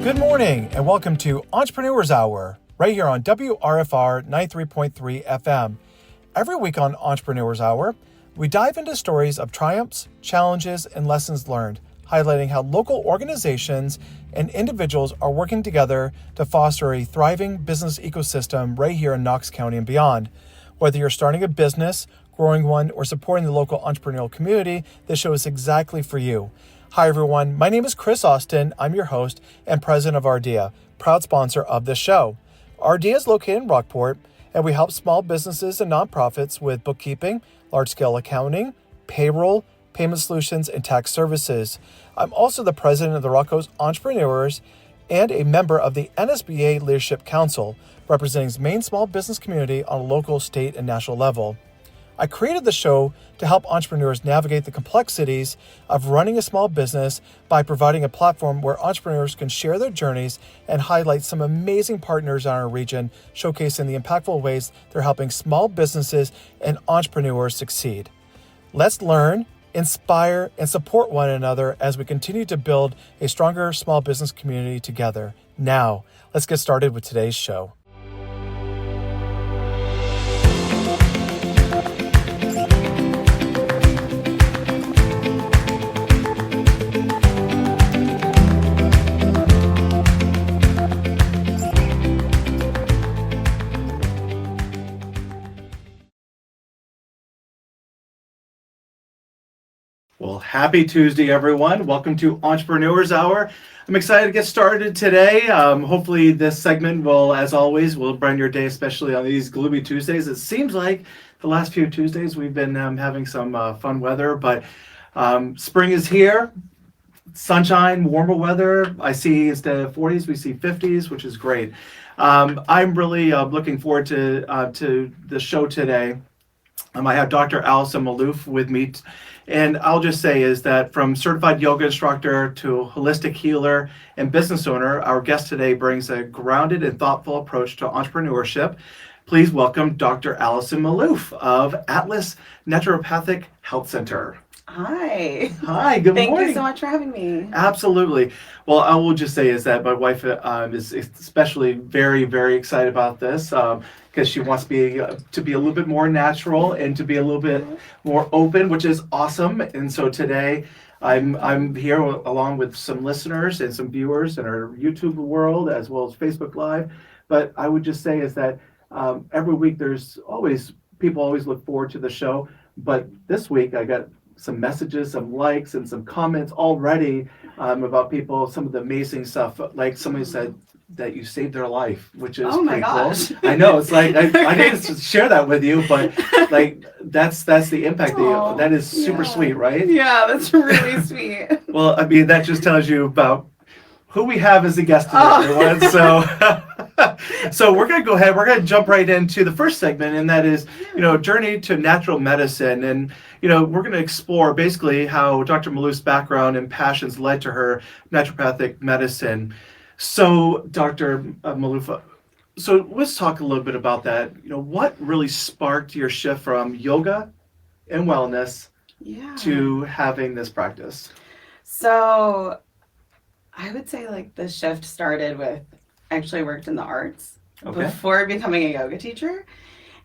Good morning and welcome to Entrepreneurs Hour, right here on WRFR 93.3 FM. Every week on Entrepreneurs Hour, we dive into stories of triumphs, challenges, and lessons learned, highlighting how local organizations and individuals are working together to foster a thriving business ecosystem right here in Knox County and beyond. Whether you're starting a business, growing one, or supporting the local entrepreneurial community, this show is exactly for you. Hi, everyone. My name is Chris Austin. I'm your host and president of Ardea, proud sponsor of this show. Ardea is located in Rockport, and we help small businesses and nonprofits with bookkeeping, large-scale accounting, payroll, payment solutions, and tax services. I'm also the president of the Rock Coast Entrepreneurs and a member of the NSBA Leadership Council, representing Maine small business community on a local, state, and national level. I created the show to help entrepreneurs navigate the complexities of running a small business by providing a platform where entrepreneurs can share their journeys and highlight some amazing partners in our region, showcasing the impactful ways they're helping small businesses and entrepreneurs succeed. Let's learn, inspire, and support one another as we continue to build a stronger small business community together. Now, let's get started with today's show. Well, happy Tuesday, everyone. Welcome to Entrepreneurs Hour. I'm excited to get started today. Hopefully this segment will, as always, will brighten your day, especially on these gloomy Tuesdays. It seems like the last few Tuesdays we've been having some fun weather, but spring is here. Sunshine, warmer weather. I see instead of 40s, we see 50s, which is great. I'm really looking forward to the show today. I have Dr. Allison Maloof with me. And I'll just say is that from certified yoga instructor to holistic healer and business owner, our guest today brings a grounded and thoughtful approach to entrepreneurship. Please welcome Dr. Alison Maloof of Atlas Naturopathic Health Center. Hi. Hi, good morning. Thank you so much for having me. Absolutely. Well, I will just say is that my wife is especially very, very excited about this because she wants to be a little bit more natural and to be a little bit more open, which is awesome. And so today I'm here along with some listeners and some viewers in our YouTube world as well as Facebook Live. But I would just say is that every week people always look forward to the show. But this week I got some messages, some likes, and some comments already about people, some of the amazing stuff. Like somebody said that you saved their life, which is pretty gosh. Cool. I know, it's like, I need to share that with you, but like, that's the impact. That is super sweet, right? Yeah, that's really sweet. Well, I mean, that just tells you about who we have as a guest today, everyone. So we're going to go ahead. We're going to jump right into the first segment, and that is, journey to natural medicine. And, we're going to explore basically how Dr. Maloof's background and passions led to her naturopathic medicine. So, Dr. Maloof, so let's talk a little bit about that. What really sparked your shift from yoga and wellness to having this practice? So, I would say like the shift started with actually I worked in the arts before becoming a yoga teacher.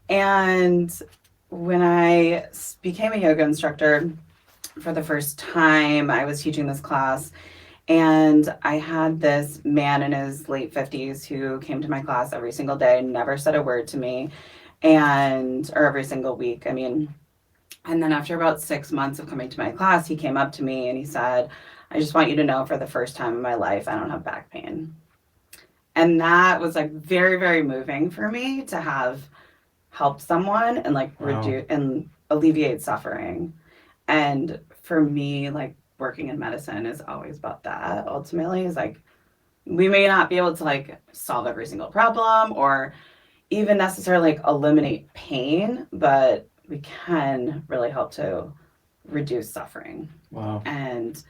And when I became a yoga instructor for the first time, I was teaching this class and I had this man in his late 50s who came to my class every single day, never said a word to me, or every single week. And then after about 6 months of coming to my class, he came up to me and he said, I just want you to know for the first time in my life, I don't have back pain. And that was like very, very moving for me to have helped someone and reduce and alleviate suffering. And for me, like working in medicine is always about that. Ultimately, is like, we may not be able to solve every single problem or even necessarily eliminate pain, but we can really help to reduce suffering. Wow. And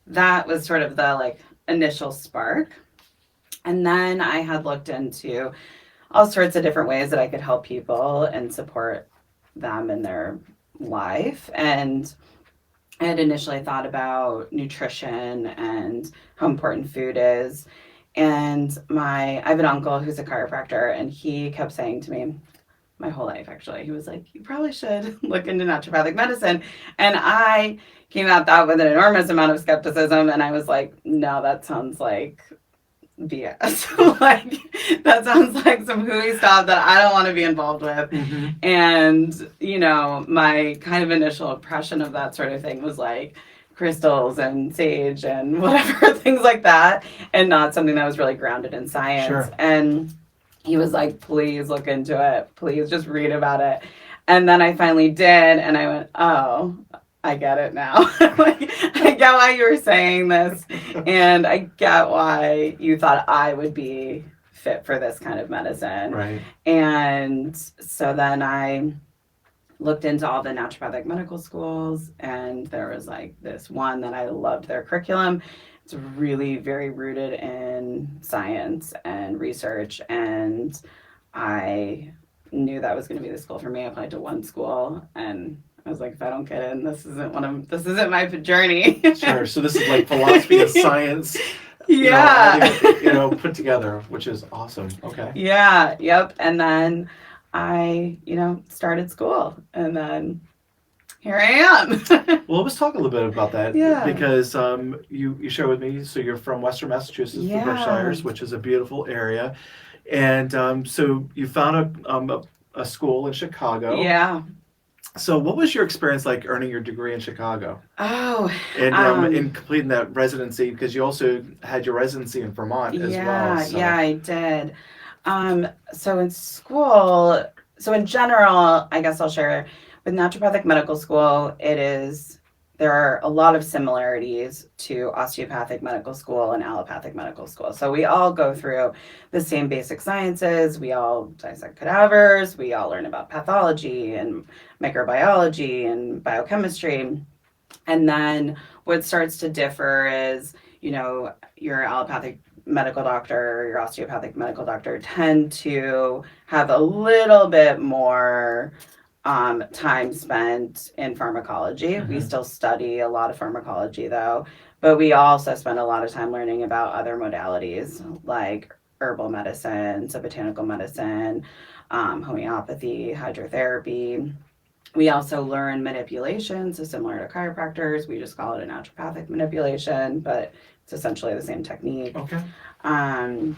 that was sort of the initial spark. And then I had looked into all sorts of different ways that I could help people and support them in their life. And I had initially thought about nutrition and how important food is. And I have an uncle who's a chiropractor, and he kept saying to me, my whole life actually, he was like, you probably should look into naturopathic medicine. And I came at that with an enormous amount of skepticism, and I was like, no, that sounds like BS. Like, that sounds like some hooey stuff that I don't want to be involved with. Mm-hmm. And, you know, my kind of initial impression of that sort of thing was like crystals and sage and whatever, things like that, and not something that was really grounded in science. Sure. And he was like, please look into it. Please just read about it. And then I finally did, and I went, oh, I get it now. Like, I get why you were saying this, and I get why you thought I would be fit for this kind of medicine. Right. And so then I looked into all the naturopathic medical schools, and there was like this one that I loved their curriculum. It's really very rooted in science and research, and I knew that was going to be the school for me. I applied to one school, and I was like, if I don't get in, this isn't my journey. Sure. So this is like philosophy of science. Yeah. Put together, which is awesome. Okay. Yeah. Yep. And then I, started school, and then here I am. Well, let's talk a little bit about that. Yeah. Because you share with me, so you're from Western Massachusetts, the Berkshires, which is a beautiful area. And so you found a school in Chicago. Yeah. So what was your experience like earning your degree in Chicago? Oh. And in completing that residency, because you also had your residency in Vermont as well. So. Yeah, I did. So in school, in general, I guess I'll share, with naturopathic medical school, there are a lot of similarities to osteopathic medical school and allopathic medical school. So we all go through the same basic sciences. We all dissect cadavers. We all learn about pathology and microbiology and biochemistry. And then what starts to differ is, your allopathic medical doctor or your osteopathic medical doctor tend to have a little bit more time spent in pharmacology. Mm-hmm. We still study a lot of pharmacology though, but we also spend a lot of time learning about other modalities like herbal medicine, so botanical medicine, homeopathy, hydrotherapy. We also learn manipulation, so similar to chiropractors, we just call it a naturopathic manipulation, but it's essentially the same technique. Okay. And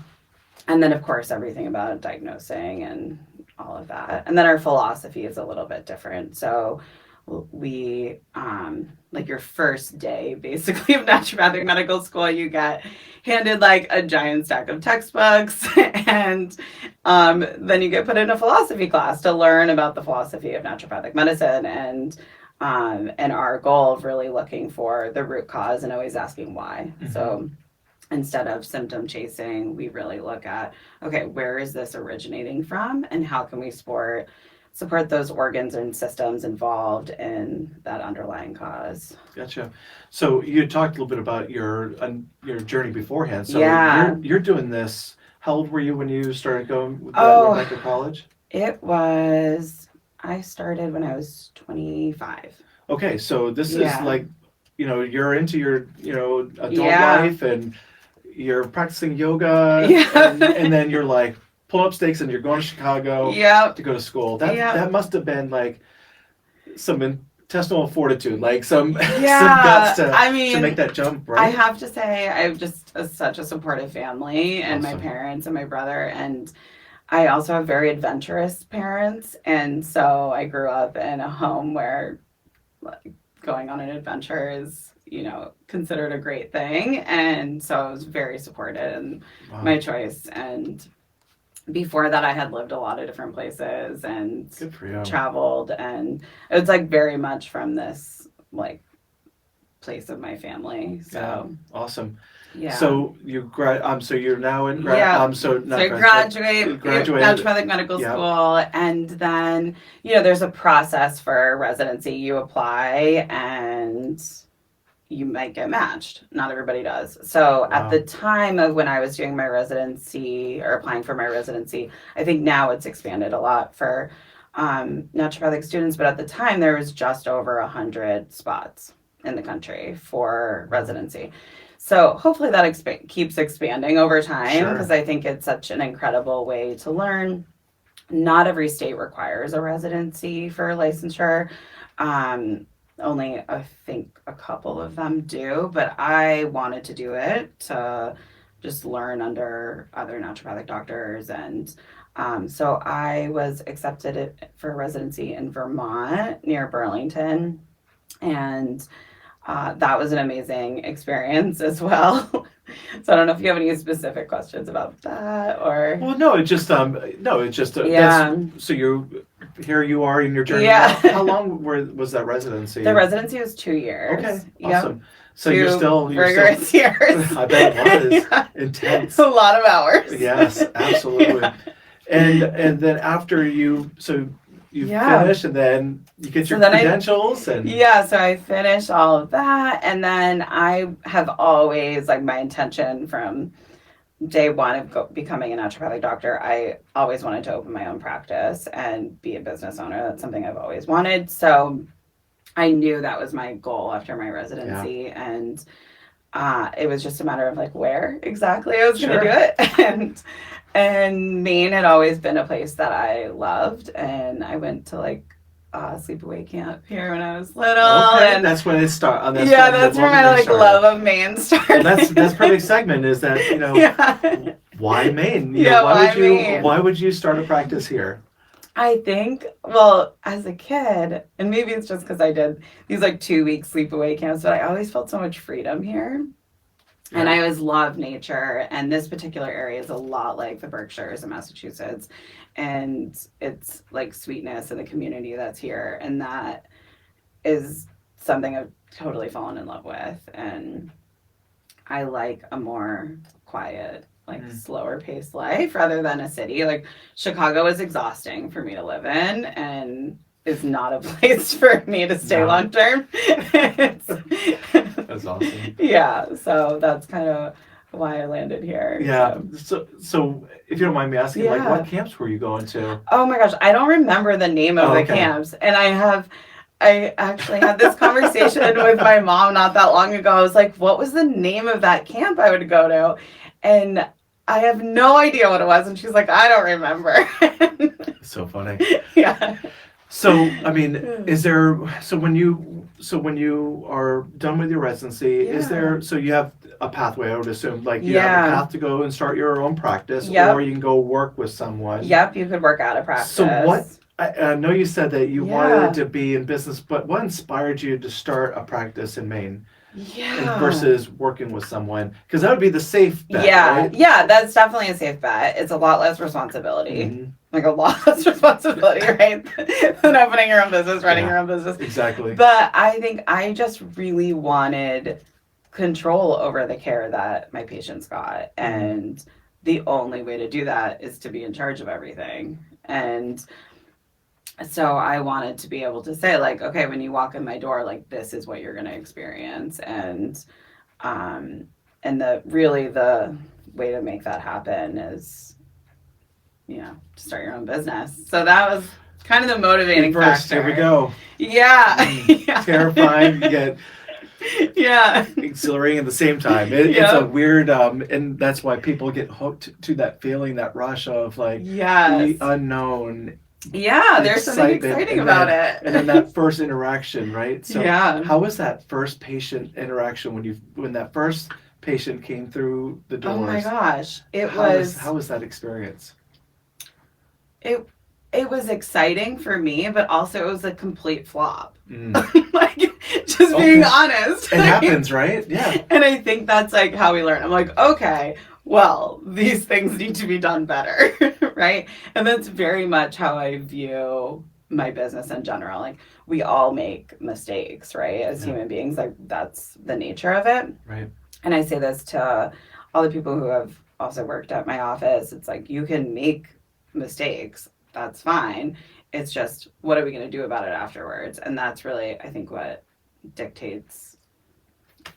then of course everything about diagnosing and all of that. And then our philosophy is a little bit different. So we, like your first day basically of naturopathic medical school, you get handed like a giant stack of textbooks, and then you get put in a philosophy class to learn about the philosophy of naturopathic medicine, and our goal of really looking for the root cause and always asking why. Mm-hmm. So instead of symptom chasing, we really look at, okay, where is this originating from, and how can we support those organs and systems involved in that underlying cause. Gotcha. So you talked a little bit about your journey beforehand. So you're doing this. How old were you when you started going back to college? I started when I was 25. Okay, so this is like, you're into your, adult life, and you're practicing yoga, and then you're like pulling up stakes, and you're going to Chicago to go to school. That must have been like some intestinal fortitude, like some guts to make that jump, right? I have to say, I have just such a supportive family, and awesome. My parents and my brother, and I also have very adventurous parents, and so I grew up in a home where like going on an adventure is, considered a great thing, and so I was very supported in my choice. And before that, I had lived a lot of different places and good for you. Traveled, and it was like very much from this like place of my family. So awesome. Yeah. So so you're now in so I graduated naturopathic medical school, and then there's a process for residency. You apply and you might get matched. Not everybody does. So at the time of when I was doing my residency or applying for my residency, I think now it's expanded a lot for naturopathic students, but at the time there was just over 100 spots in the country for residency. So hopefully that keeps expanding over time, because Sure. I think it's such an incredible way to learn. Not every state requires a residency for licensure. Um, Only I think a couple of them do, but I wanted to do it to just learn under other naturopathic doctors. And so I was accepted for residency in Vermont near Burlington. And that was an amazing experience as well. So I don't know if you have any specific questions about that or. Well, no, it's just Yeah. so here you are in your journey. Yeah. Now. How long was that residency? The residency was 2 years. Okay, Yep. awesome. So 2 you're rigorous still years. I bet it was Yeah. intense. A lot of hours. Yes, absolutely. Yeah. And then after you Yeah. finish, and then you get your then credentials and Yeah, so I finished all of that, and then I have always, like, my intention from day one of becoming a naturopathic doctor, I always wanted to open my own practice and be a business owner. That's something I've always wanted. So I knew that was my goal after my residency, and it was just a matter of like where exactly I was going to do it. And Maine had always been a place that I loved, and I went to like sleepaway camp here when I was little. Okay, and that's when it started. that's where my like love of Maine started. Well, that's perfect segment. Is that Yeah. why Maine? Maine? Why would you start a practice here? I think, well, as a kid, and maybe it's just because I did these like 2-week sleepaway camps, but I always felt so much freedom here. Yeah. And I always loved nature. And this particular area is a lot like the Berkshires in Massachusetts. And it's like sweetness and the community that's here. And that is something I've totally fallen in love with. And I like a more quiet, like slower paced life rather than a city. Like Chicago is exhausting for me to live in and is not a place for me to stay long term. That's awesome. Yeah, so that's kind of why I landed here. Yeah. So if you don't mind me asking, like what camps were you going to? Oh my gosh, I don't remember the name of the camps. And I actually had this conversation with my mom not that long ago. I was like, what was the name of that camp I would go to? And I have no idea what it was. And she's like, I don't remember. So funny. Yeah. So, I mean, when you are done with your residency, is there, so you have a pathway, I would assume, like you have a path to go and start your own practice, or you can go work with someone. Yep, you could work out a practice. So I know you said that you wanted to be in business, but what inspired you to start a practice in Maine? Versus working with someone, because that would be the safe bet, right? Yeah, that's definitely a safe bet. It's a lot less responsibility, like a lot less responsibility, right, than opening your own business, running your own business. Exactly. But I think I just really wanted control over the care that my patients got, and the only way to do that is to be in charge of everything. And so I wanted to be able to say, like, okay, when you walk in my door, like, this is what you're going to experience. And the way to make that happen is, to start your own business. So that was kind of the motivating factor. Here we go. Yeah. Terrifying, yet exhilarating at the same time. It's a weird, and that's why people get hooked to that feeling, that rush of like the unknown. Yeah, there's something exciting about it. And then that first interaction, right? So yeah. How was that first patient interaction when that first patient came through the doors? Oh my gosh. How was that experience? It was exciting for me, but also it was a complete flop. Like, just being honest. It happens, right? Yeah. And I think that's like how we learn. I'm like, okay, well, these things need to be done better, right? And that's very much how I view my business in general. Like, we all make mistakes, right? As human beings, like, that's the nature of it. Right. And I say this to all the people who have also worked at my office. It's like, you can make mistakes. That's fine. It's just, what are we going to do about it afterwards? And that's really, I think, what dictates,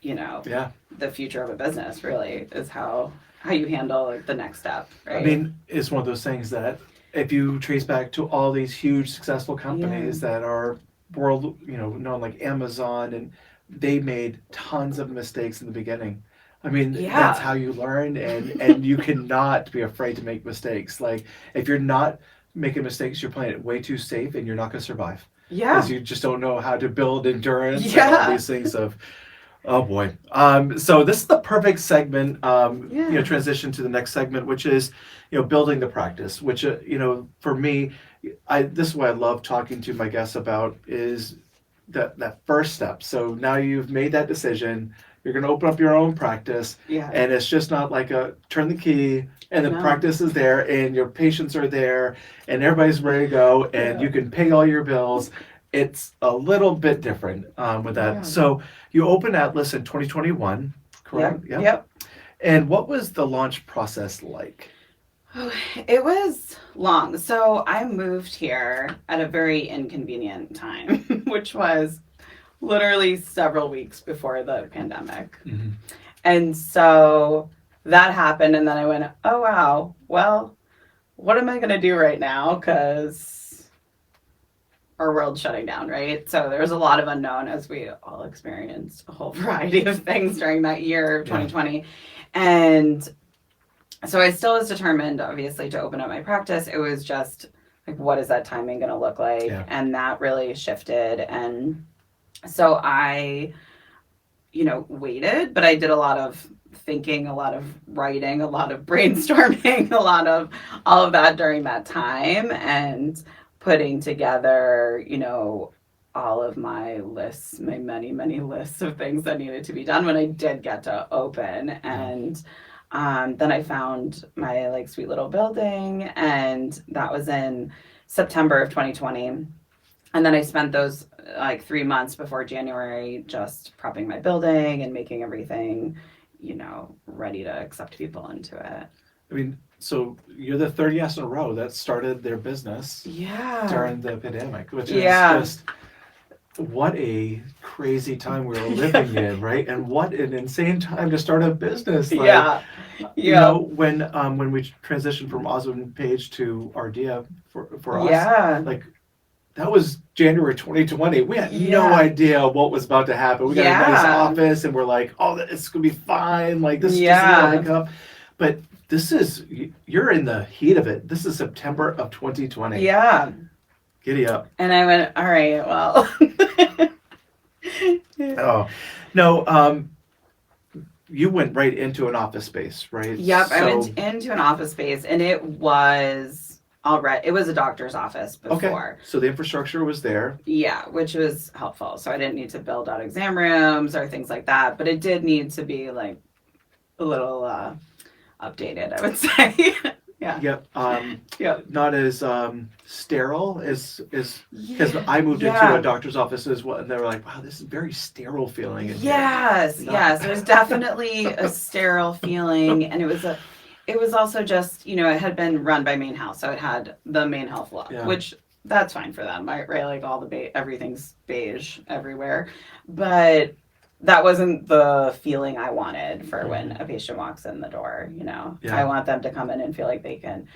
the future of a business, really, is how you handle like the next step, right? I mean, it's one of those things that if you trace back to all these huge successful companies that are known like Amazon, and they made tons of mistakes in the beginning. I mean, that's how you learn, and you cannot be afraid to make mistakes. Like, if you're not making mistakes, you're playing it way too safe, and you're not going to survive. Yeah. Because you just don't know how to build endurance and all these things of, oh boy. So this is the perfect segment, transition to the next segment, which is, building the practice, which, for me, this is what I love talking to my guests about is that first step. So now you've made that decision. You're going to open up your own practice, and it's just not like a turn the key and the practice is there and your patients are there and everybody's ready to go and you can pay all your bills. It's a little bit different with that. Yeah. So you opened Atlas in 2021, correct? Yep. And what was the launch process like? Oh, it was long. So I moved here at a very inconvenient time, which was literally several weeks before the pandemic. Mm-hmm. And so that happened. And then I went, oh, wow, well, what am I going to do right now? Because our world's shutting down, right? So there was a lot of unknown as we all experienced a whole variety of things during that year of 2020. And so I still was determined, obviously, to open up my practice. It was just like, what is that timing going to look like? Yeah. And that really shifted. And so I, waited, but I did a lot of thinking, a lot of writing, a lot of brainstorming, a lot of all of that during that time and putting together, all of my lists, my many, many lists of things that needed to be done when I did get to open. And then I found my sweet little building, and that was in September of 2020. And then I spent those 3 months before January just prepping my building and making everything, ready to accept people into it. I mean, so you're the third yes in a row that started their business during the pandemic, which is just, what a crazy time we were living in, right? And what an insane time to start a business. When we transitioned from Osmond Page to Ardea for us, that was January 2020. We had no idea what was about to happen. We got a nice office, and we're like, oh, it's going to be fine. This is just a hiccup. But you're in the heat of it. This is September of 2020. Yeah. Giddy up. And I went, all right, well. Oh, no. You went right into an office space, right? Yep, I went into an office space, and it was a doctor's office before. Okay. So the infrastructure was there. Yeah, which was helpful. So I didn't need to build out exam rooms or things like that, but it did need to be a little updated, I would say. Yep. Not as sterile as because I moved into a doctor's office as well, and they were like, "Wow, this is very sterile feeling." Yes. There's definitely a sterile feeling, and it was also just, it had been run by Maine Health, so it had the Maine Health look, which that's fine for them, right? All everything's beige everywhere, but that wasn't the feeling I wanted for when a patient walks in the door. I want them to come in and feel like they can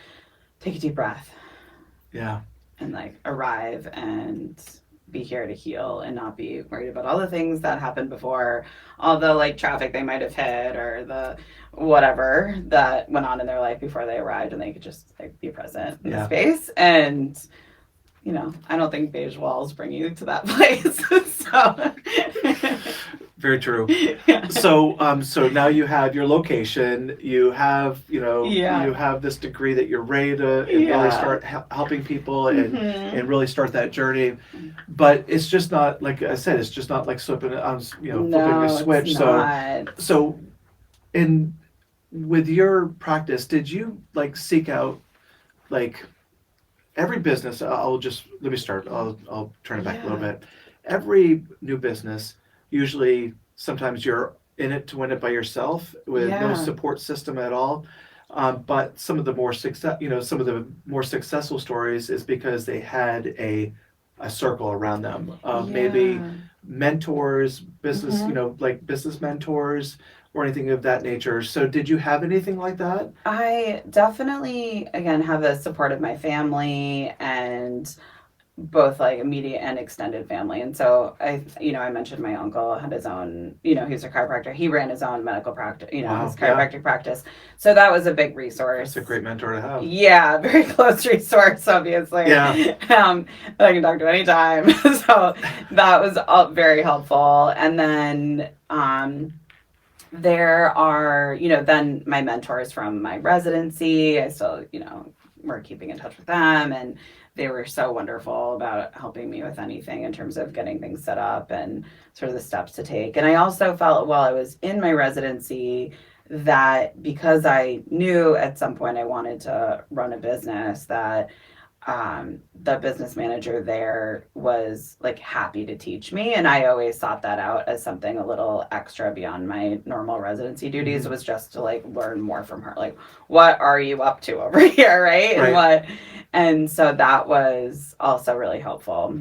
take a deep breath, and arrive and be here to heal and not be worried about all the things that happened before, all the traffic they might have hit or the whatever that went on in their life before they arrived, and they could just be present in the space. And I don't think beige walls bring you to that place. So very true. So now you have your location, you have you have this degree that you're ready to really start helping people and really start that journey. But it's just not, like I said, it's just not like flipping a switch. It's not. So with your practice, did you seek out every business? Let me start. I'll turn it back a little bit. Every new business, usually sometimes you're in it to win it by yourself with no support system at all. But some of the more successful stories is because they had a circle around them of maybe mentors, business, business mentors or anything of that nature. So did you have anything like that? I definitely, again, have the support of my family, and both like immediate and extended family. And so I mentioned my uncle had his own, he's a chiropractor. He ran his own medical practice, Wow. his chiropractic practice. So that was a big resource. That's a great mentor to have. Yeah, very close resource, obviously. Yeah. That I can talk to anytime. So that was all very helpful. And then there are, then my mentors from my residency. I still, we're keeping in touch with them, and they were so wonderful about helping me with anything in terms of getting things set up and sort of the steps to take. And I also felt while I was in my residency that because I knew at some point I wanted to run a business, that the business manager there was like happy to teach me. And I always sought that out as something a little extra beyond my normal residency duties. Mm-hmm. It was just to like learn more from her. Like, what are you up to over here? Right. And so that was also really helpful.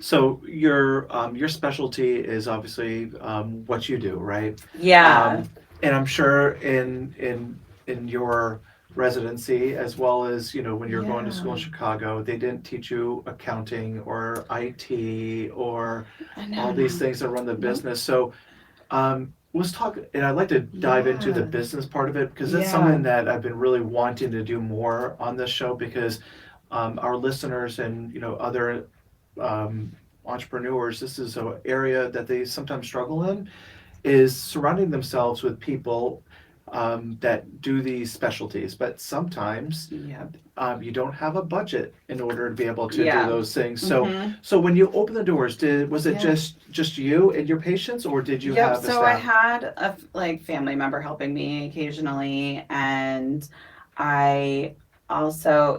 So your specialty is obviously what you do, right? Yeah. And I'm sure in your residency, as well as when you're going to school in Chicago, they didn't teach you accounting or IT or all these things that run the business. So let's talk, and I'd like to dive into the business part of it, because it's something that I've been really wanting to do more on this show, because our listeners and other entrepreneurs, this is an area that they sometimes struggle in, is surrounding themselves with people that do these specialties, but sometimes you don't have a budget in order to be able to do those things. So, so when you open the doors, was it just you and your patients, or did you have a staff? So I had a family member helping me occasionally, and I also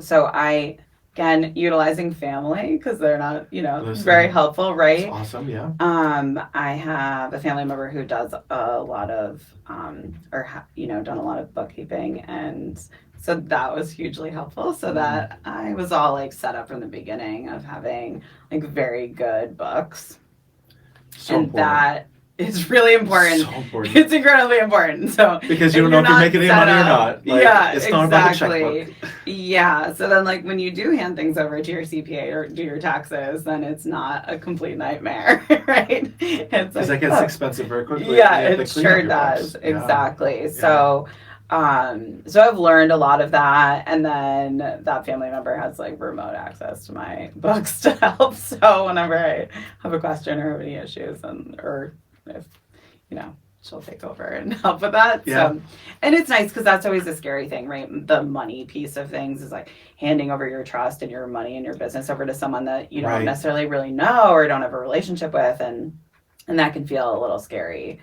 again, utilizing family because they're not, very helpful, right? That's awesome, yeah. I have a family member who does a lot of, done a lot of bookkeeping, and so that was hugely helpful. So that I was all like set up from the beginning of having like very good books, So and important. That is really important. So important. It's incredibly important. So because you don't know if you're making any money or not. It's not about the checkbook. Yeah. So then, like when you do hand things over to your CPA or do your taxes, then it's not a complete nightmare, right? Because that gets expensive very quickly. Yeah, it sure does. Exactly. Yeah. So I've learned a lot of that, and then that family member has like remote access to my books to help. So whenever I have a question or have any issues, or if she'll take over and help with that. Yeah. So, and it's nice because that's always a scary thing, right? The money piece of things is like handing over your trust and your money and your business over to someone that you don't necessarily really know or don't have a relationship with, and that can feel a little scary.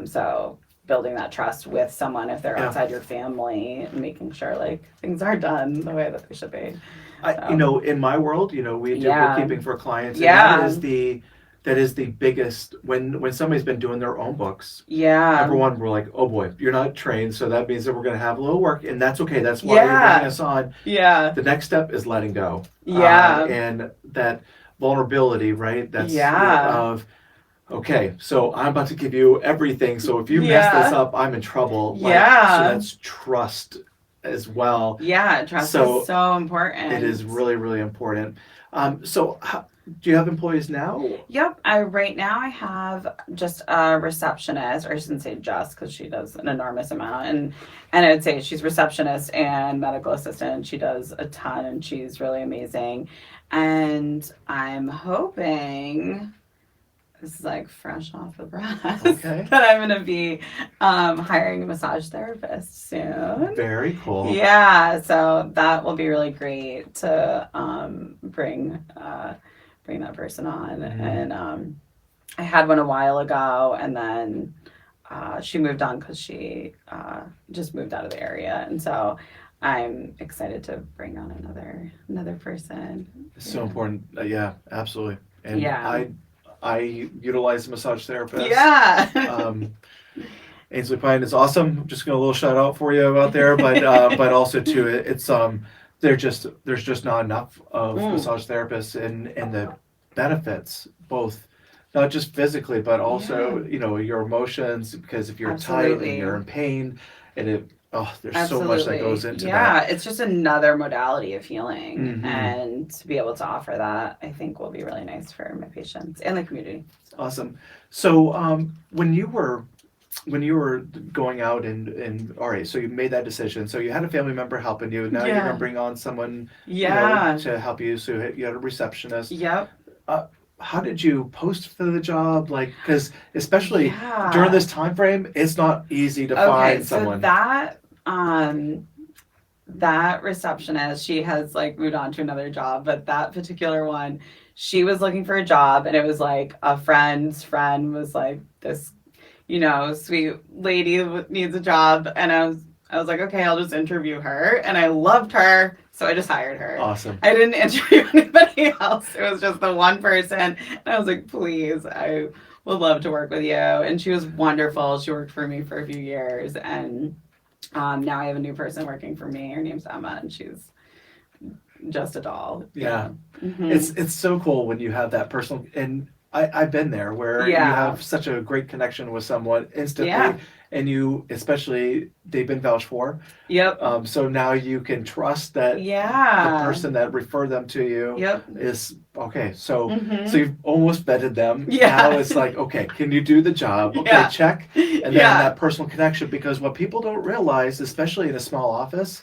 So building that trust with someone if they're outside your family and making sure like things are done the way that they should be. In my world, we do bookkeeping for clients, and that is the biggest, when somebody's been doing their own books. Yeah. Number one, we're like, oh boy, you're not trained, so that means that we're going to have a little work, and that's okay. That's why you're bringing us on. Yeah. The next step is letting go. Yeah. And that vulnerability, right? That's of, okay, so I'm about to give you everything, so if you mess this up, I'm in trouble. So that's trust as well. Yeah, trust is so important. It is really, really important. Do you have employees now? Yep. Right now I have just a receptionist, or I shouldn't say just because she does an enormous amount. And I would say she's receptionist and medical assistant. She does a ton and she's really amazing. And I'm hoping, this is like fresh off the press, that I'm going to be hiring a massage therapist soon. Very cool. Yeah. So that will be really great to bring that person on. And I had one a while ago, and then she moved on because she just moved out of the area, and so I'm excited to bring on another person. It's so important. Yeah, absolutely. And I utilize a massage therapist. Yeah. Ainsley Pine is awesome. I'm just going to a little shout out for you out there, but also too, it's there's just not enough of massage therapists, and the benefits, both not just physically but also your emotions, because if you're tight and you're in pain, and Oh, there's Absolutely. so much that goes into that. Yeah, it's just another modality of healing. Mm-hmm. And to be able to offer that, I think will be really nice for my patients and the community. Awesome. So when you were going out and all right, so you made that decision. So you had a family member helping you. Now you're going to bring on someone, to help you. So you had a receptionist. Yep. How did you post for the job? Like, because especially during this time frame, it's not easy to find someone. So that receptionist, she has like moved on to another job, but that particular one, she was looking for a job, and it was like a friend's friend was like, this, sweet lady needs a job, and I was like, okay, I'll just interview her, and I loved her, so I just hired her. Awesome. I didn't interview anybody else. It was just the one person, and I was like, please, I would love to work with you. And she was wonderful. She worked for me for a few years, and now I have a new person working for me. Her name's Emma, and she's just a doll. Yeah. Mm-hmm. It's so cool when you have that personal, and I've been there where you have such a great connection with someone instantly, and you, especially, they've been vouched for. Yep. So now you can trust that the person that referred them to you is okay. So so you've almost vetted them. Yeah. Now it's like, okay, can you do the job? Okay, check. And then that personal connection, because what people don't realize, especially in a small office,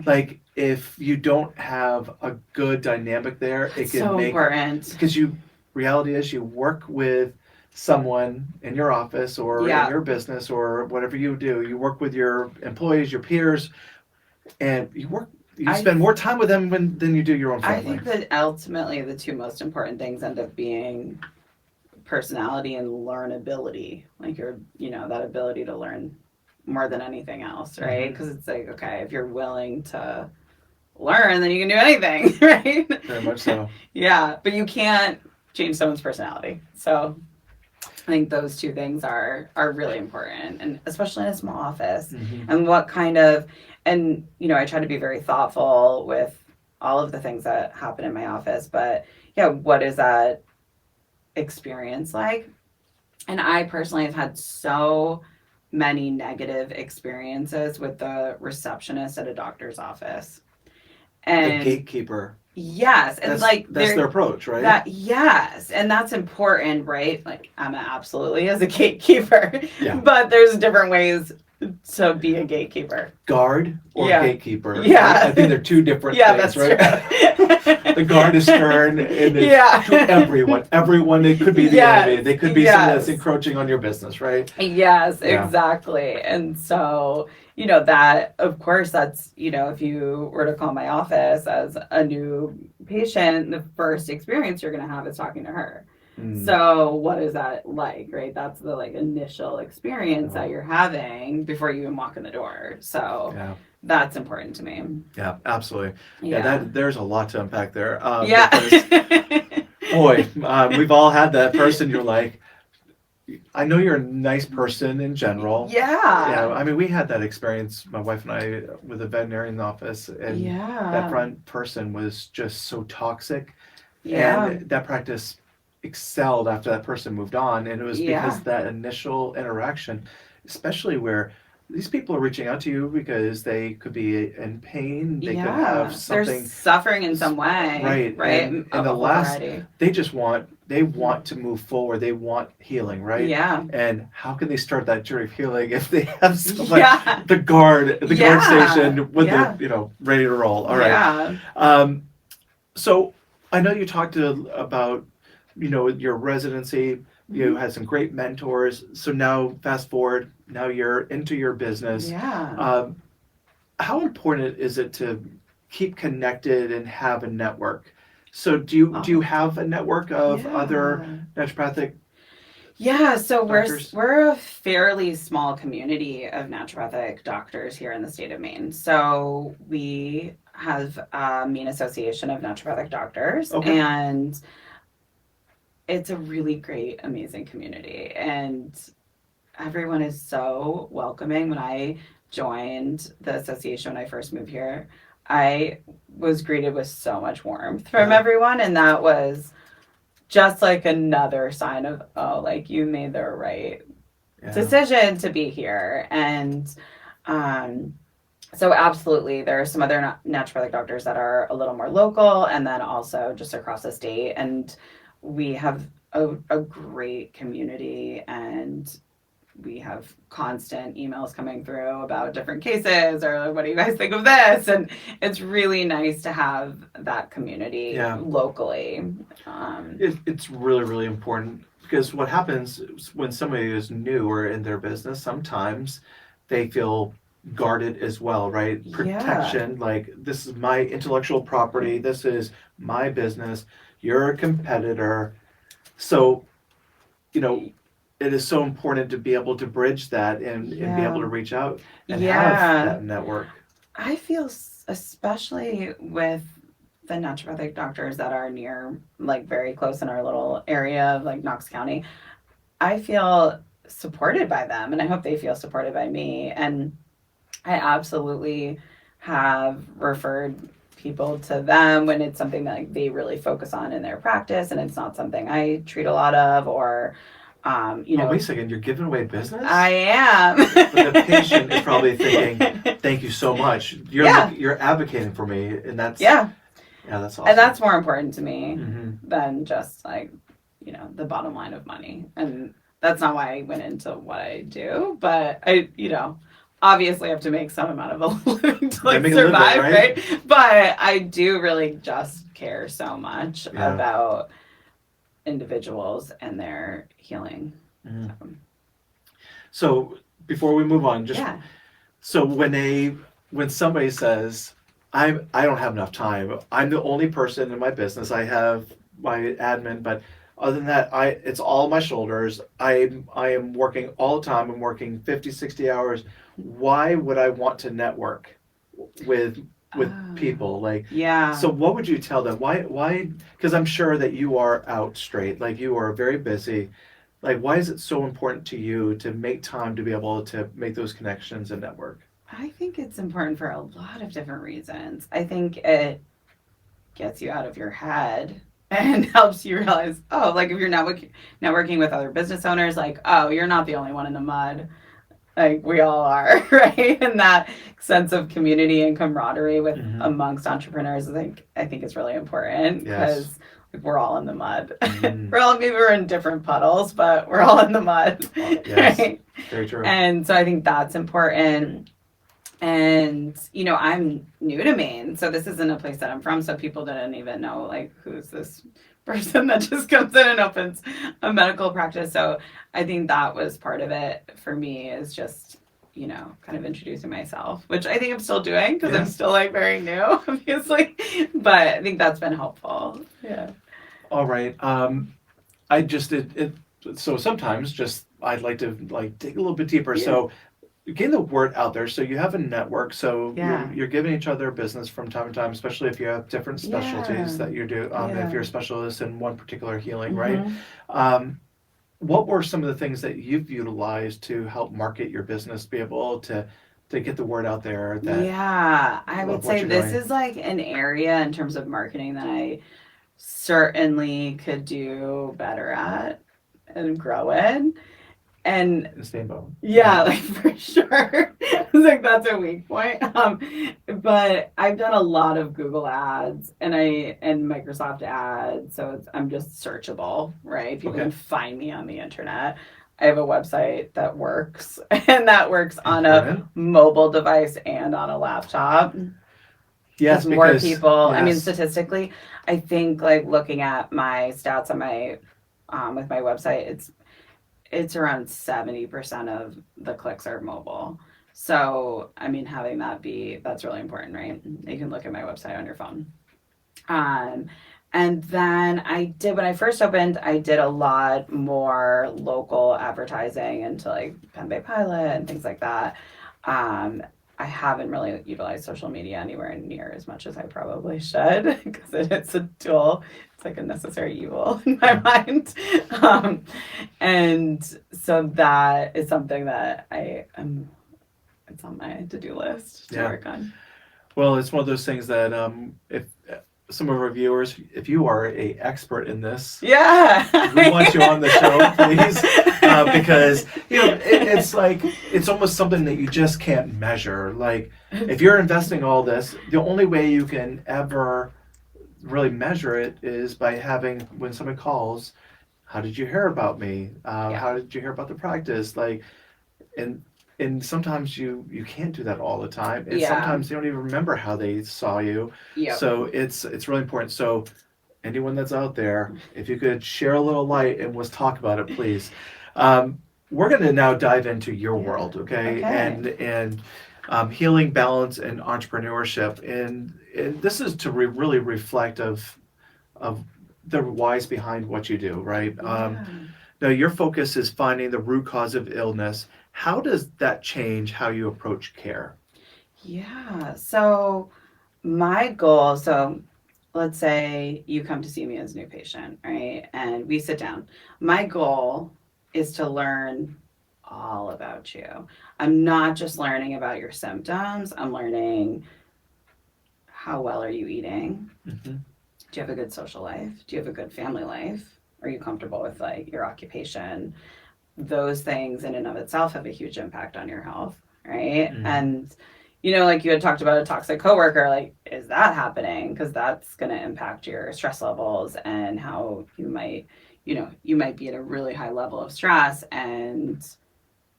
like if you don't have a good dynamic there, it can make important. Because reality is you work with someone in your office or in your business or whatever you do. You work with your employees, your peers, and you spend more time with them than you do your own family. I think that ultimately the two most important things end up being personality and learnability. Like that ability to learn more than anything else, right? Because it's like, okay, if you're willing to learn, then you can do anything, right? Very much so. Yeah, but you can't change someone's personality. So I think those two things are really important, and especially in a small office. And what kind of, and I try to be very thoughtful with all of the things that happen in my office, but what is that experience like? And I personally have had so many negative experiences with the receptionist at a doctor's office. And the gatekeeper. Yes, and that's their approach, right? Yes, and that's important, right? Like Emma absolutely is a gatekeeper, but there's different ways to be a gatekeeper. Guard or gatekeeper. Yeah, right? I think they're two different things, that's right? True. The guard is stern, and to everyone. They could be the enemy. They could be someone that's encroaching on your business, right? Yes, exactly. And so, that, of course, that's, if you were to call my office as a new patient, the first experience you're going to have is talking to her. So what is that like, right? That's the initial experience that you're having before you even walk in the door. So that's important to me. Yeah, absolutely. There's a lot to unpack there. Boy, we've all had that person. You're like, I know you're a nice person in general. Yeah. I mean, we had that experience, my wife and I, with a veterinarian office, and that front person was just so toxic. And that practice excelled after that person moved on, and it was because that initial interaction, especially where these people are reaching out to you because they could be in pain, they could have something, they're suffering in some way, right? And they want to move forward, they want healing, right? And how can they start that journey of healing if they have someone, the guard station with the ready to roll? All right. So I know you talked about your residency. You had some great mentors. So now fast forward, now you're into your business. How important is it to keep connected and have a network? So do you have a network of other naturopathic so doctors? we're a fairly small community of naturopathic doctors here in the state of Maine. So we have a Maine Association of Naturopathic Doctors, and it's a really great, amazing community, and everyone is so welcoming. When I joined the association when I first moved here, I was greeted with so much warmth from everyone, and that was just like another sign of, you made the right decision to be here. And So absolutely, there are some other naturopathic doctors that are a little more local, and then also just across the state. And we have a great community, and we have constant emails coming through about different cases or like, what do you guys think of this? And it's really nice to have that community locally. It's really, really important, because what happens when somebody is new or in their business, sometimes they feel guarded as well, right? Protection, like, this is my intellectual property, this is my business, you're a competitor. So, it is so important to be able to bridge that and be able to reach out and have that network. I feel especially with the naturopathic doctors that are near, like very close in our little area of like Knox County, I feel supported by them, and I hope they feel supported by me. And I absolutely have referred people to them when it's something that like, they really focus on in their practice, and it's not something I treat a lot of, or wait a second, you're giving away business? I am. But the patient is probably thinking, thank you so much. You're advocating for me, and that's that's awesome. And that's more important to me than just like, the bottom line of money. And that's not why I went into what I do, but I, obviously have to make some amount of a living to like survive, right? But I do really just care so much about individuals and their healing. So before we move on, so when somebody says, I don't have enough time, I'm the only person in my business, I have my admin, but other than that, it's all on my shoulders, I am working all the time, I'm working 50, 60 hours, why would I want to network with people? So what would you tell them? Why? Because I'm sure that you are out straight, like you are very busy. Like, why is it so important to you to make time to be able to make those connections and network? I think it's important for a lot of different reasons. I think it gets you out of your head and helps you realize, like if you're networking with other business owners, like, you're not the only one in the mud. Like we all are, right? And that sense of community and camaraderie with amongst entrepreneurs, I think is really important, because we're all in the mud. Maybe we're in different puddles, but we're all in the mud. Yes, right? Very true. And so I think that's important. And, I'm new to Maine, so this isn't a place that I'm from, so people didn't even know, like, who's this person that just comes in and opens a medical practice. So I think that was part of it for me, is just, kind of introducing myself, which I think I'm still doing, because I'm still, like, very new, obviously. But I think that's been helpful. Yeah. All right. So sometimes I'd like to, like, dig a little bit deeper. Yeah. So getting the word out there. So you have a network. So you're giving each other business from time to time, especially if you have different specialties that you do. If you're a specialist in one particular healing, right? What were some of the things that you've utilized to help market your business, be able to get the word out there? I would say this is like an area in terms of marketing that I certainly could do better at and grow in. And Steamboat. Yeah, like for sure. I was like, that's a weak point. But I've done a lot of Google ads and Microsoft ads, so I'm just searchable, right? People can find me on the internet. I have a website that works, and that works on a mobile device and on a laptop. Yes, more people. Yes. I mean, statistically, I think like looking at my stats on my with my website, it's around 70% of the clicks are mobile. So, I mean, having that's really important, right? You can look at my website on your phone. And then when I first opened, I did a lot more local advertising into like Penn Bay Pilot and things like that. I haven't really utilized social media anywhere near as much as I probably should, because it's a tool. It's like a necessary evil in my mind. And so that is something that it's on my to-do list to work on. Well, it's one of those things that if some of our viewers, if you are an expert in this, we want you on the show, please. because it's like it's almost something that you just can't measure. Like if you're investing all this, the only way you can ever really measure it is by having when someone calls, how did you hear about me? How did you hear about the practice? Like, and sometimes you can't do that all the time, and sometimes they don't even remember how they saw you. So it's really important. So anyone that's out there, if you could share a little light and let's talk about it, please. We're going to now dive into your world, okay? And healing, balance, and entrepreneurship, and this is to really reflect of the whys behind what you do, right? Now your focus is finding the root cause of illness. How does that change how you approach care? Yeah. So my goal, so let's say you come to see me as a new patient, right? And we sit down. My goal is to learn all about you. I'm not just learning about your symptoms. I'm learning how well are you eating? Mm-hmm. Do you have a good social life? Do you have a good family life? Are you comfortable with like your occupation? Those things in and of itself have a huge impact on your health, right? Mm-hmm. And like you had talked about a toxic coworker, like, is that happening? Because that's going to impact your stress levels and how you might be at a really high level of stress, and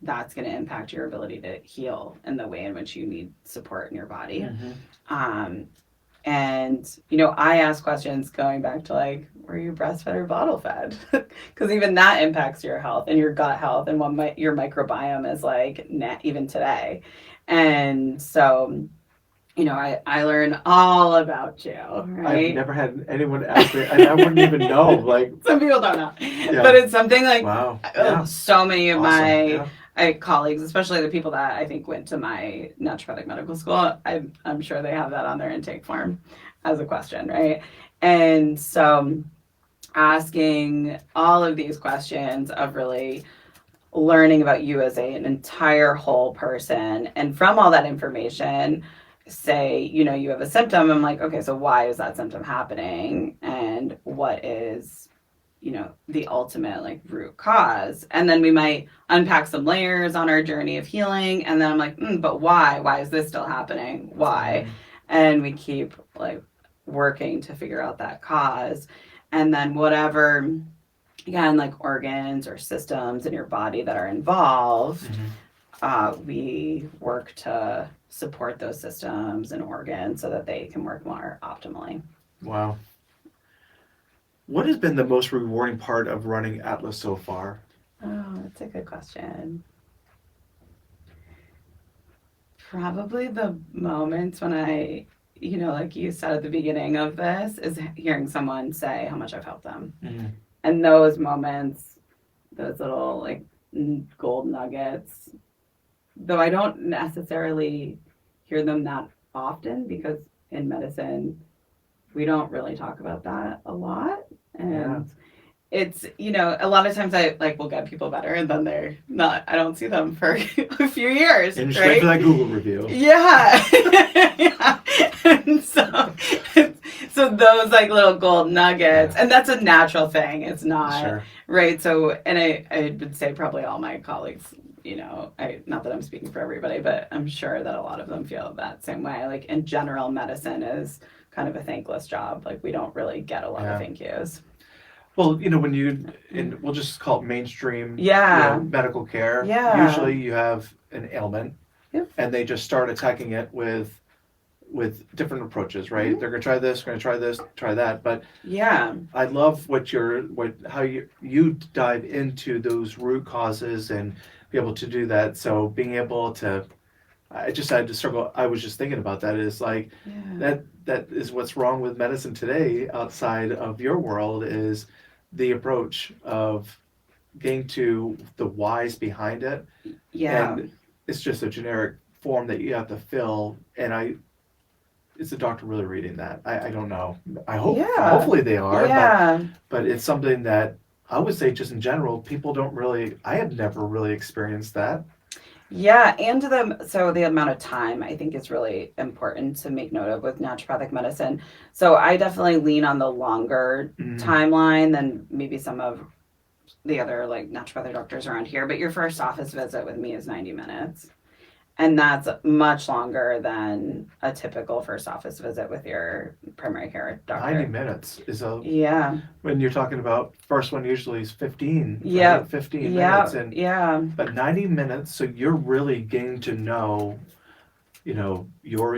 that's going to impact your ability to heal in the way in which you need support in your body. Mm-hmm. And, I ask questions going back to like, were you breastfed or bottle fed? Because even that impacts your health and your gut health and what your microbiome is like even today. And so, I learn all about you, right? I've never had anyone ask me, and I wouldn't even know. Like some people don't know, but it's something like so many of my colleagues, especially the people that I think went to my naturopathic medical school, I'm sure they have that on their intake form as a question, right? And so asking all of these questions of really learning about you as an entire whole person, and from all that information, say, you have a symptom, I'm like, okay, so why is that symptom happening? And what is the ultimate like root cause? And then we might unpack some layers on our journey of healing, and then I'm like, but why is this still happening? Why? And we keep like working to figure out that cause. And then whatever, again, like organs or systems in your body that are involved, we work to support those systems and organs so that they can work more optimally. Wow. What has been the most rewarding part of running Atlas so far? Oh, that's a good question. Probably the moments when I, like you said at the beginning of this, is hearing someone say how much I've helped them. Mm-hmm. And those moments, those little like gold nuggets, though I don't necessarily hear them that often because in medicine, we don't really talk about that a lot. And it's, a lot of times I like will get people better and then they're not, I don't see them for a few years. And just wait for that Google review. Yeah. And so those like little gold nuggets, and that's a natural thing. It's not, right? So, and I would say probably all my colleagues, not that I'm speaking for everybody, but I'm sure that a lot of them feel that same way. Like in general, medicine is kind of a thankless job. Like we don't really get a lot of thank yous. Well, when we'll just call it mainstream medical care. Yeah. Usually you have an ailment and they just start attacking it with different approaches, right? Mm-hmm. They're going to try this, try that. But I love how you dive into those root causes and be able to do that. So being able to, I just had to struggle. I was just thinking about that. Is like that is what's wrong with medicine today outside of your world is the approach of getting to the whys behind it. Yeah. And it's just a generic form that you have to fill. And is the doctor really reading that? I don't know. I hope, hopefully they are. Yeah. But it's something that I would say just in general, people don't really, I have never really experienced that. Yeah, and the amount of time I think is really important to make note of with naturopathic medicine. So I definitely lean on the longer timeline than maybe some of the other like naturopathic doctors around here, but your first office visit with me is 90 minutes. And that's much longer than a typical first office visit with your primary care doctor. 90 minutes is yeah. When you're talking about first one usually is 15. Yeah. Right? 15 minutes. And, yeah. But 90 minutes, so you're really getting to know, your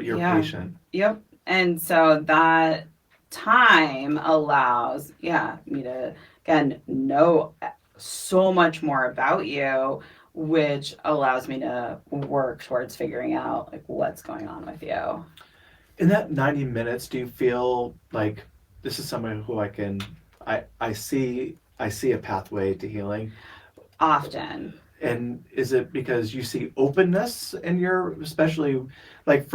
patient. Yep. And so that time allows, me to, again, know so much more about you, which allows me to work towards figuring out like what's going on with you. In that 90 minutes, do you feel like this is someone who I see a pathway to healing? Often. And is it because you see openness in your, especially like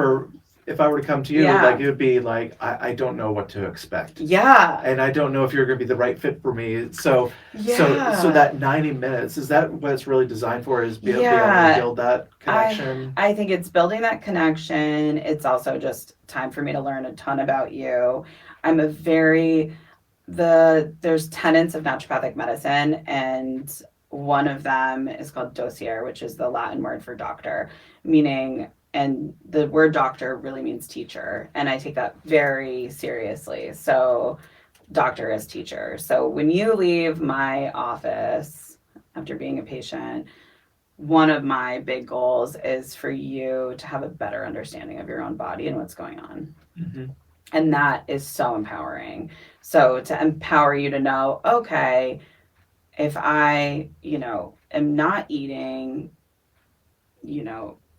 if I were to come to you, like it would be like, I don't know what to expect. Yeah. And I don't know if you're going to be the right fit for me. So that 90 minutes, is that what it's really designed for, is be able to build that connection? I think it's building that connection. It's also just time for me to learn a ton about you. I'm there's tenets of naturopathic medicine, and one of them is called dossier, which is the Latin word for doctor, meaning, and the word doctor really means teacher. And I take that very seriously. So doctor is teacher. So when you leave my office after being a patient, one of my big goals is for you to have a better understanding of your own body and what's going on. Mm-hmm. And that is so empowering. So to empower you to know, okay, if I, am not eating,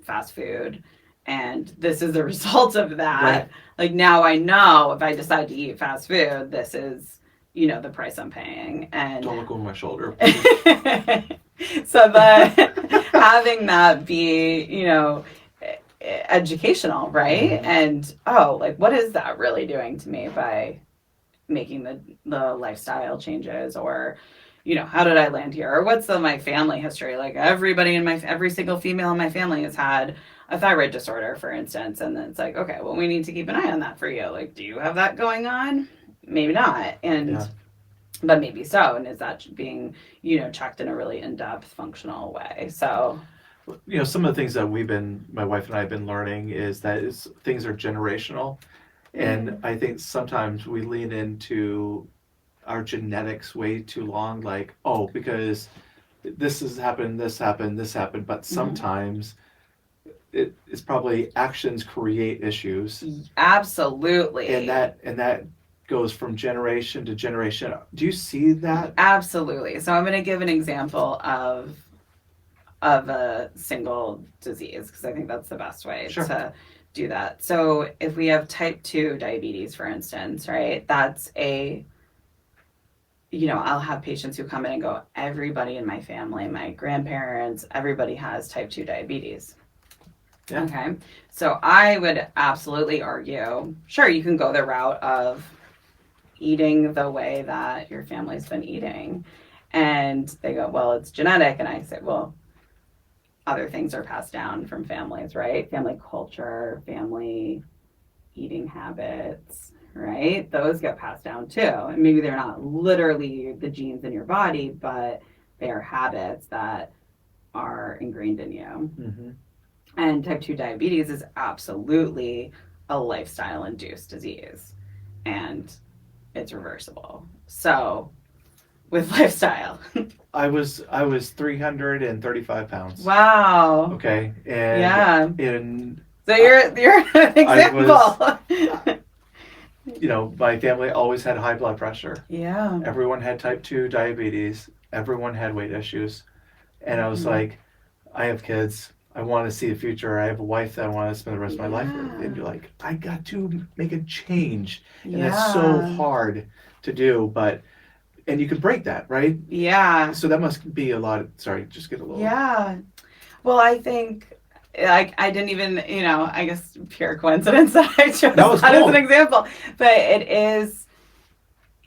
fast food, and this is the result of that, right. Like now I know if I decide to eat fast food, this is, the price I'm paying. And don't look over my shoulder. So having that be, educational, right? Mm-hmm. And what is that really doing to me by making the lifestyle changes, or how did I land here, or what's my family history? Like every single female in my family has had a thyroid disorder, for instance, and then it's like, okay, well, we need to keep an eye on that for you. Like, do you have that going on? Maybe not, but maybe so. And is that being checked in a really in-depth, functional way? So some of the things that my wife and I have been learning is that things are generational. And I think sometimes we lean into our genetics way too long, like, because this has happened, this happened, but sometimes it's probably actions create issues. Absolutely. And that goes from generation to generation. Do you see that? Absolutely. So I'm going to give an example of a single disease, because I think that's the best way to do that. So if we have type 2 diabetes, for instance, right, that's I'll have patients who come in and go, everybody in my family, my grandparents, everybody has type 2 diabetes. Yeah. Okay. So I would absolutely argue, sure, you can go the route of eating the way that your family's been eating. And they go, well, it's genetic. And I say, well, other things are passed down from families, right? Family culture, family eating habits, right? Those get passed down too. And maybe they're not literally the genes in your body, but they are habits that are ingrained in you. Mm-hmm. And type 2 diabetes is absolutely a lifestyle-induced disease, and it's reversible. So with lifestyle. I was 335 pounds. Wow. Okay. And so you're an example. My family always had high blood pressure. Yeah. Everyone had type 2 diabetes. Everyone had weight issues. And I was like, I have kids. I want to see the future. I have a wife that I want to spend the rest of my life with. And you're like, I got to make a change. And that's so hard to do, and you can break that, right? Yeah. So that must be a lot. Just get a little. Yeah. Well, I think I didn't even, I guess pure coincidence that I chose that as an example. But it is,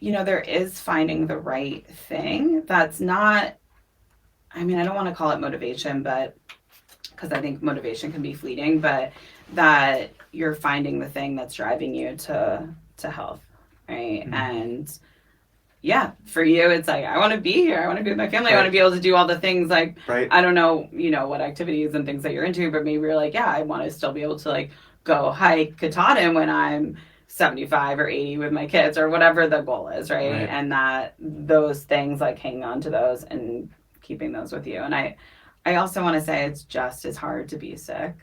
there is finding the right thing. That's not, I don't want to call it motivation, but because I think motivation can be fleeting, but that you're finding the thing that's driving you to health, right? Mm-hmm. And yeah, for you, it's like, I want to be here. I want to be with my family. I want to be able to do all the things like, I don't know, what activities and things that you're into, but maybe you're like, yeah, I want to still be able to like go hike Katahdin when I'm 75 or 80 with my kids or whatever the goal is, right? And that those things, like hanging on to those and keeping those with you. And I also want to say it's just as hard to be sick.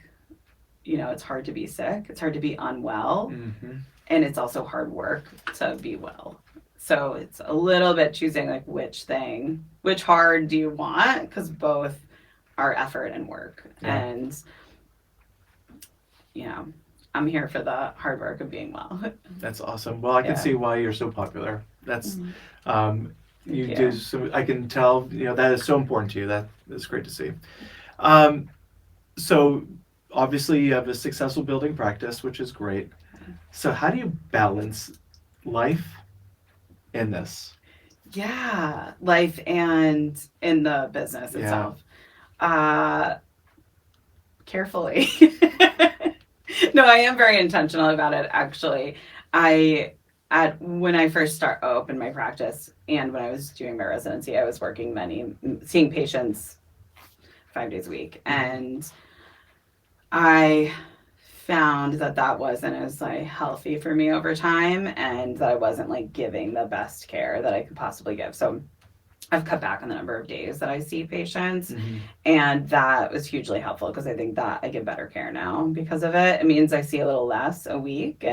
It's hard to be sick. It's hard to be unwell. Mm-hmm. And it's also hard work to be well. So it's a little bit choosing like which hard do you want? Because both are effort and work. Yeah. And, I'm here for the hard work of being well. That's awesome. Well, I can see why you're so popular. That's, you do so, I can tell, that is so important to you. That is great to see. So obviously you have a successful building practice, which is great. So how do you balance life in this? Yeah, life and in the business itself. Carefully. No, I am very intentional about it, actually. When I first opened my practice and when I was doing my residency, I was seeing patients 5 days a week. And I found that wasn't as like healthy for me over time, and that I wasn't like giving the best care that I could possibly give. So I've cut back on the number of days that I see patients, and that was hugely helpful because I think that I give better care now because of it. It means I see a little less a week,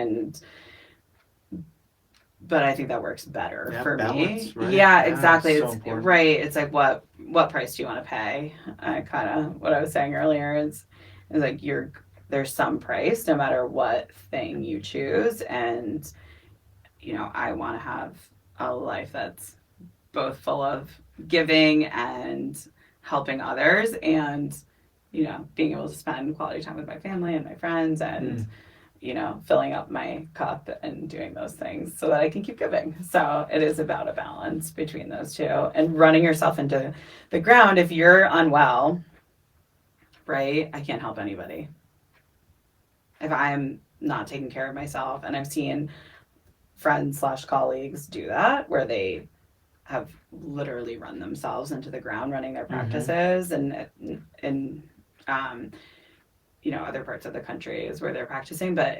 but I think that works better for balance, me. Right? Yeah, exactly. So it's right. It's like what price do you want to pay? Kind of what I was saying earlier is like there's some price no matter what thing you choose, and I want to have a life that's both full of giving and helping others, and being able to spend quality time with my family and my friends, and filling up my cup and doing those things so that I can keep giving. So it is about a balance between those two, and running yourself into the ground. If you're unwell, right, I can't help anybody if I'm not taking care of myself. And I've seen friends/colleagues do that, where they have literally run themselves into the ground running their practices, and in other parts of the country is where they're practicing, but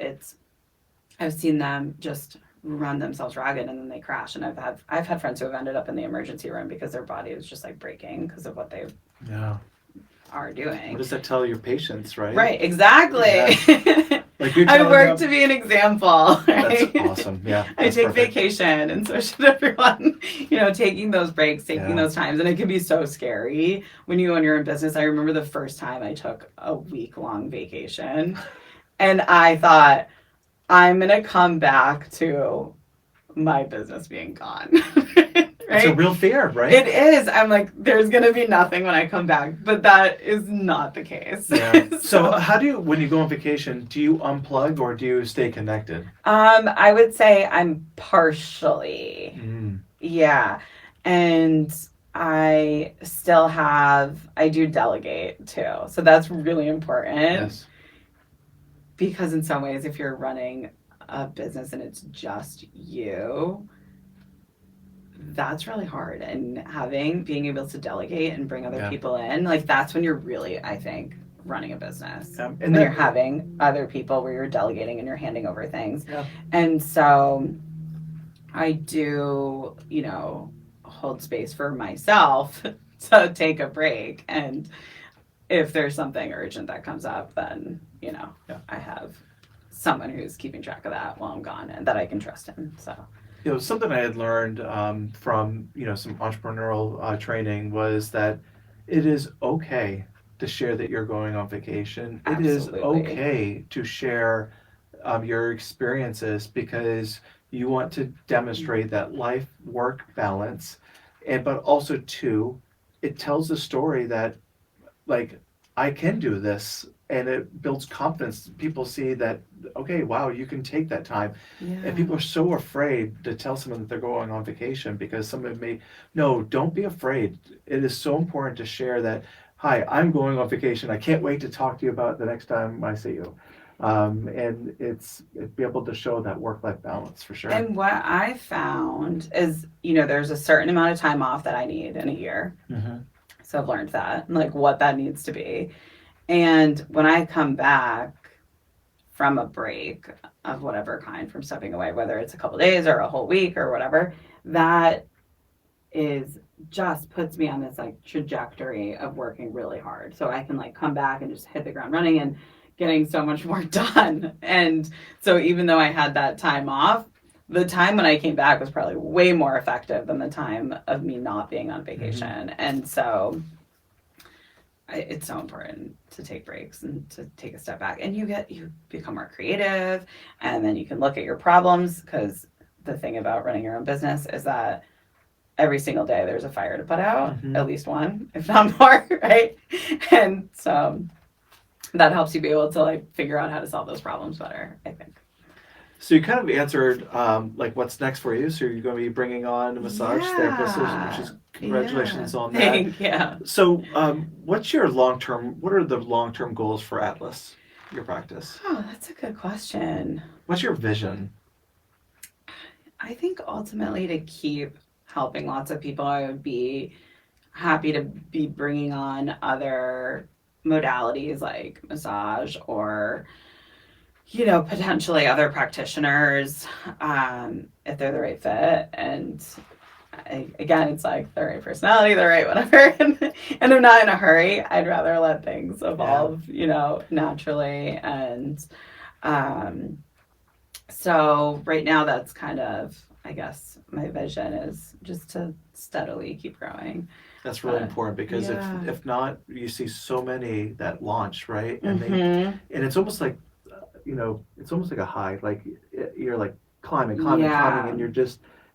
I've seen them just run themselves ragged and then they crash. And I've had friends who have ended up in the emergency room because their body is just like breaking because of what they are doing. What does that tell your patients, right? Right, exactly. Yeah. Like I work to be an example. Right? That's awesome. Yeah. I take vacation, and so should everyone. Taking those breaks, taking those times, and it can be so scary when you own your own business. I remember the first time I took a week-long vacation, and I thought, I'm gonna come back to my business being gone. Right? It's a real fear, right? It is. I'm like, there's going to be nothing when I come back, but that is not the case. Yeah. So how when you go on vacation, do you unplug or do you stay connected? I would say I'm partially. Yeah. And I do delegate too. So that's really important. Yes. Because in some ways, if you're running a business and it's just you, that's really hard. And being able to delegate and bring other people in, like that's when you're really, I think, running a business. And when you're having other people where you're delegating and you're handing over things. Yeah. And so I do, hold space for myself to take a break. And if there's something urgent that comes up, then, I have someone who's keeping track of that while I'm gone and that I can trust in. So. Something I had learned from, some entrepreneurial training was that it is okay to share that you're going on vacation. Absolutely. It is okay to share your experiences because you want to demonstrate that life-work balance. But also, too, it tells the story that, like, I can do this. And it builds confidence. People see that, okay, wow, you can take that time. Yeah. And people are so afraid to tell someone that they're going on vacation because someone no, don't be afraid. It is so important to share that, hi, I'm going on vacation. I can't wait to talk to you about it the next time I see you. And it'd be able to show that work-life balance for sure. And what I found is, there's a certain amount of time off that I need in a year. Mm-hmm. So I've learned that, like what that needs to be. And when I come back from a break of whatever kind, from stepping away, whether it's a couple days or a whole week or whatever, that is just puts me on this like trajectory of working really hard. So I can like come back and just hit the ground running and getting so much more done. And so even though I had that time off, the time when I came back was probably way more effective than the time of me not being on vacation. Mm-hmm. And so it's so important to take breaks and to take a step back, and you become more creative, and then you can look at your problems, because the thing about running your own business is that every single day there's a fire to put out, mm-hmm. at least one, if not more, right? And so that helps you be able to like figure out how to solve those problems better, I think. So you kind of answered like what's next for you. So you're going to be bringing on a massage therapist, which is congratulations on that. Yeah. So what are the long-term goals for Atlas, your practice? Oh, that's a good question. What's your vision? I think ultimately to keep helping lots of people. I would be happy to be bringing on other modalities like massage or potentially other practitioners, if they're the right fit. And again, it's like the right personality, the right whatever. And I'm not in a hurry. I'd rather let things evolve, naturally. And so right now that's kind of, I guess, my vision is just to steadily keep growing. That's really important, because if not, you see so many that launch, right? And mm-hmm. and it's almost like, it's almost like a high, like you're like climbing,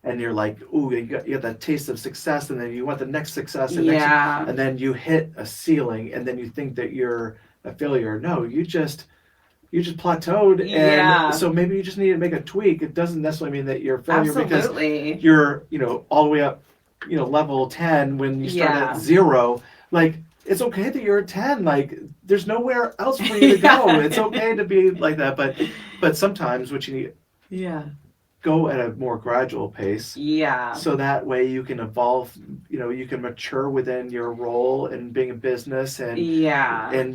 and you're like, ooh, you got that taste of success, and then you want the next success, and and then you hit a ceiling, and then you think that you're a failure. No, you just plateaued, and so maybe you just need to make a tweak. It doesn't necessarily mean that you're a failure. Absolutely. Because you're, all the way up, level 10 when you start at 0. Like, it's okay that you're at 10. Like, there's nowhere else for you to go. It's okay to be like that, but sometimes what you need, go at a more gradual pace. Yeah. So that way you can evolve, you can mature within your role in being a business, and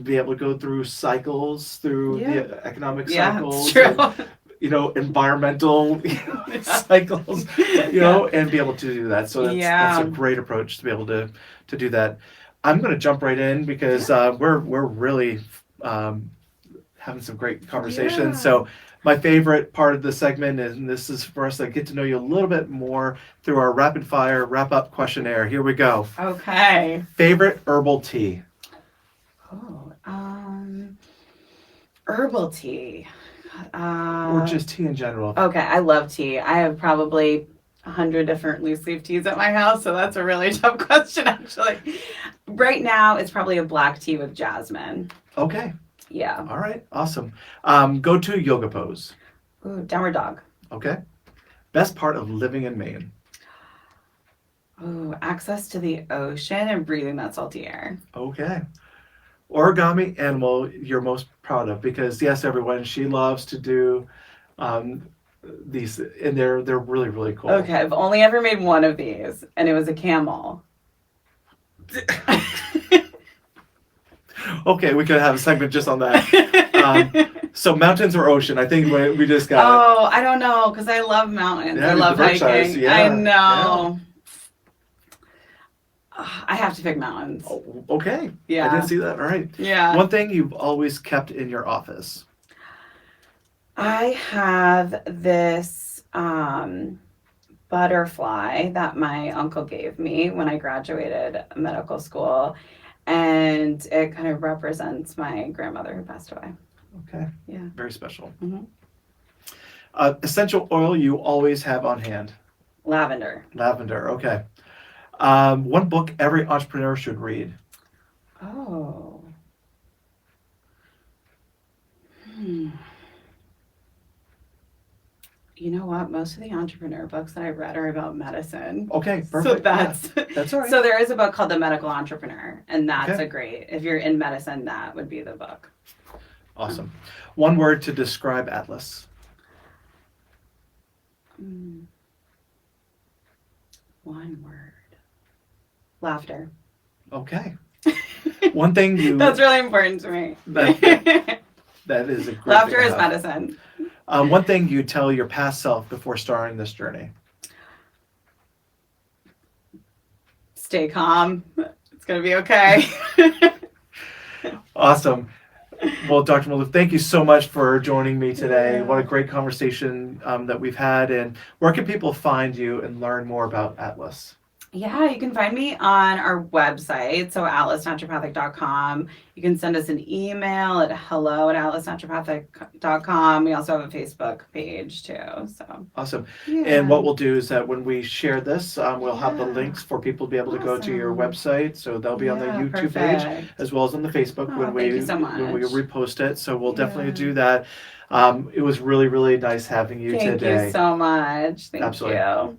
be able to go through cycles, through the economic cycles. True. And, environmental cycles, and be able to do that. So that's a great approach to be able to do that. I'm going to jump right in, because we're really having some great conversations. So my favorite part of the segment, and this is for us to get to know you a little bit more through our rapid fire wrap up questionnaire. Here we go. Okay. Favorite herbal tea? Oh, herbal tea. Or just tea in general. Okay, I love tea. I have probably 100 different loose leaf teas at my house, so that's a really tough question, actually. Right now, it's probably a black tea with jasmine. Okay. Yeah. All right. Awesome. Go to yoga pose. Ooh, downward dog. Okay. Best part of living in Maine? Ooh, access to the ocean and breathing that salty air. Okay. Origami animal you're most proud of? Because yes, everyone, she loves to do these, and they're really, really cool. Okay, I've only ever made one of these, and it was a camel. Okay, we could have a segment just on that. So mountains or ocean? I think we just got it. Oh, I don't know, because I love mountains. I love hiking. I know. I have to pick mountains. Oh, okay. Yeah. I didn't see that. All right. Yeah. One thing you've always kept in your office? I have this butterfly that my uncle gave me when I graduated medical school, and it kind of represents my grandmother who passed away. Okay. Yeah. Very special. Mm-hmm. Essential oil you always have on hand? Lavender. Lavender. Okay. One book every entrepreneur should read? Oh. You know what? Most of the entrepreneur books that I've read are about medicine. Okay, perfect. So that's all right. So there is a book called The Medical Entrepreneur, and that's a great, if you're in medicine, that would be the book. Awesome. One word to describe Atlas. One word. Laughter. Okay. One thing you... That's really important to me. That is a great Laughter thing is to have. medicine. One thing you tell your past self before starting this journey. Stay calm. It's going to be okay. Awesome. Well, Dr. Maloof, thank you so much for joining me today. What a great conversation that we've had. And where can people find you and learn more about Atlas? Yeah, you can find me on our website, so atlasnaturopathic.com. You can send us an email at hello@atlasnaturopathic.com. We also have a Facebook page too. So Awesome. yeah. And what we'll do is that when we share this, we'll have the links for people to be able to go to your website. So they'll be on the YouTube page as well as on the Facebook when we repost it. So we'll definitely do that. It was really, really nice having you today. Thank you so much. Thank you.